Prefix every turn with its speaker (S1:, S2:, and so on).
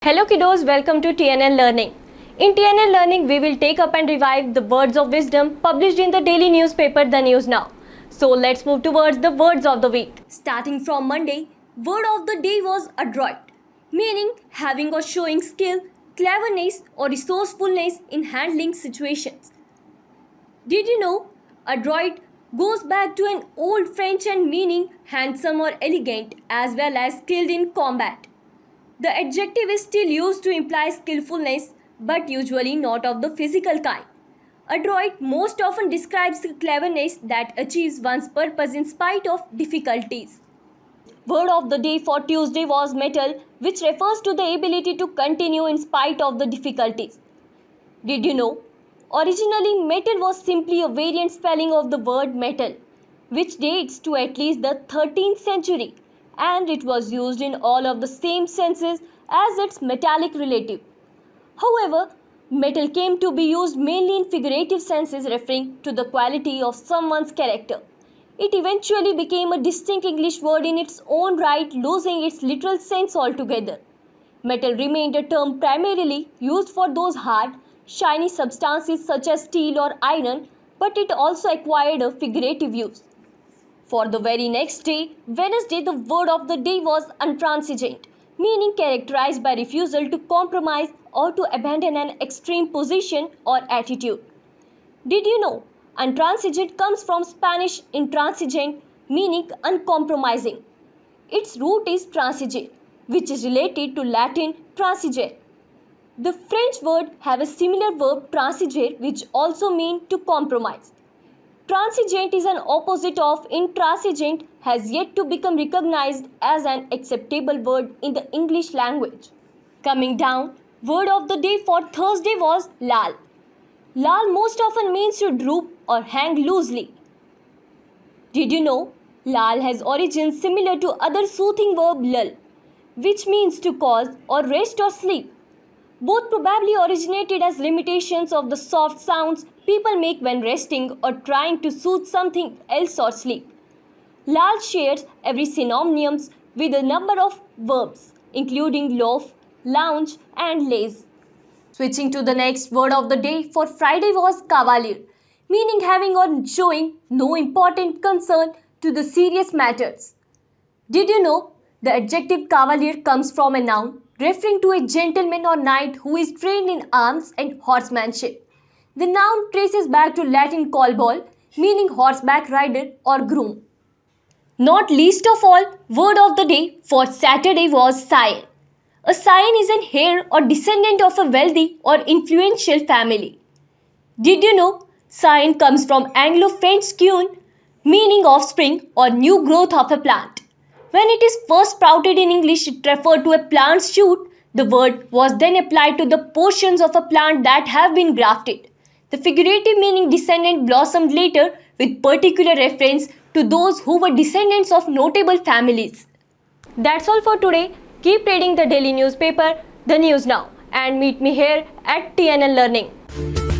S1: Hello kiddos, welcome to Tnn Learning. In Tnn Learning, we will take up and revive the words of wisdom published in the daily newspaper The News Now. So let's move towards the words of the week. Starting from Monday, word of the day was adroit, meaning having or showing skill, cleverness or resourcefulness in handling situations. Did you know adroit goes back to an old French and meaning handsome or elegant as well as skilled in combat. The adjective is still used to imply skillfulness, but usually not of the physical kind. Adroit most often describes the cleverness that achieves one's purpose in spite of difficulties. Word of the day for Tuesday was mettle, which refers to the ability to continue in spite of the difficulties. Did you know? Originally, metal was simply a variant spelling of the word metal, which dates to at least the 13th century. And it was used in all of the same senses as its metallic relative. However, metal came to be used mainly in figurative senses referring to the quality of someone's character. It eventually became a distinct English word in its own right, losing its literal sense altogether. Metal remained a term primarily used for those hard, shiny substances such as steel or iron, but it also acquired a figurative use. For the very next day, Wednesday, the word of the day was intransigent, meaning characterized by refusal to compromise or to abandon an extreme position or attitude. Did you know? Intransigent comes from Spanish intransigent, meaning uncompromising. Its root is transigere, which is related to Latin transigere. The French word have a similar verb transigere, which also means to compromise. Transigent is an opposite of intransigent, has yet to become recognized as an acceptable word in the English language. Coming down, word of the day for Thursday was lal. Lal most often means to droop or hang loosely. Did you know? Lal has origins similar to other soothing verb lull, which means to cause or rest or sleep. Both probably originated as limitations of the soft sounds people make when resting or trying to soothe something else or sleep. Lal shares every synonyms with a number of verbs, including loaf, lounge, and laze. Switching to the next word of the day for Friday was cavalier, meaning having or showing no important concern to the serious matters. Did you know the adjective cavalier comes from a noun referring to a gentleman or knight who is trained in arms and horsemanship? The noun traces back to Latin colball, meaning horseback rider or groom. Not least of all, word of the day for Saturday was scion. A scion is an heir or descendant of a wealthy or influential family. Did you know scion comes from Anglo-French scion, meaning offspring or new growth of a plant. When it is first sprouted in English, it referred to a plant shoot. The word was then applied to the portions of a plant that have been grafted. The figurative meaning descendant blossomed later with particular reference to those who were descendants of notable families. That's all for today. Keep reading the daily newspaper, The News Now, and meet me here at TNN Learning.